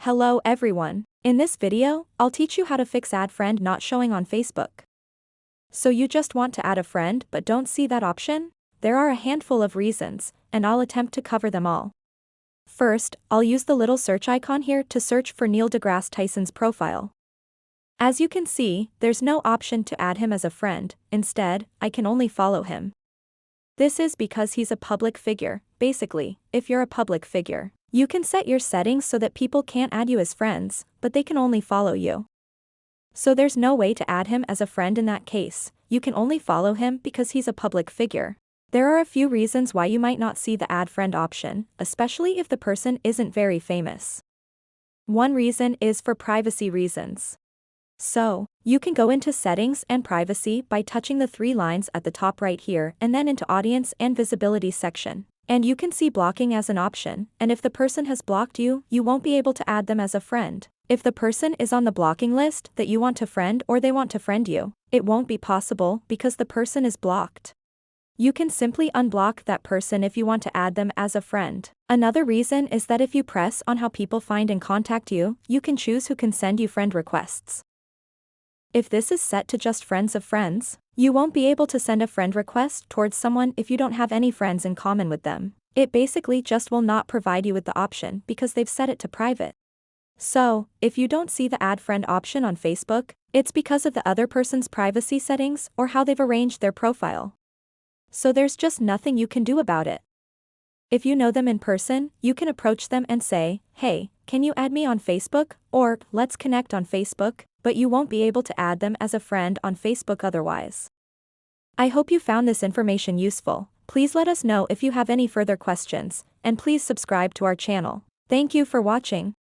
Hello everyone. In this video, I'll teach you how to fix add friend not showing on Facebook. So you just want to add a friend but don't see that option? There are a handful of reasons, and I'll attempt to cover them all. First, I'll use the little search icon here to search for Neil deGrasse Tyson's profile. As you can see, there's no option to add him as a friend. Instead, I can only follow him. This is because he's a public figure. Basically, if you're a public figure, you can set your settings so that people can't add you as friends, but they can only follow you. So there's no way to add him as a friend in that case. You can only follow him because he's a public figure. There are a few reasons why you might not see the add friend option, especially if the person isn't very famous. One reason is for privacy reasons. So, you can go into Settings and Privacy by touching the three lines at the top right here and then into Audience and Visibility section. And you can see blocking as an option, and if the person has blocked you, you won't be able to add them as a friend. If the person is on the blocking list that you want to friend or they want to friend you, it won't be possible because the person is blocked. You can simply unblock that person if you want to add them as a friend. Another reason is that if you press on how people find and contact you, you can choose who can send you friend requests. If this is set to just friends of friends, you won't be able to send a friend request towards someone if you don't have any friends in common with them. It basically just will not provide you with the option because they've set it to private. So, if you don't see the add friend option on Facebook, it's because of the other person's privacy settings or how they've arranged their profile. So there's just nothing you can do about it. If you know them in person, you can approach them and say, "Hey, can you add me on Facebook?" or "Let's connect on Facebook," but you won't be able to add them as a friend on Facebook otherwise. I hope you found this information useful. Please let us know if you have any further questions, and please subscribe to our channel. Thank you for watching.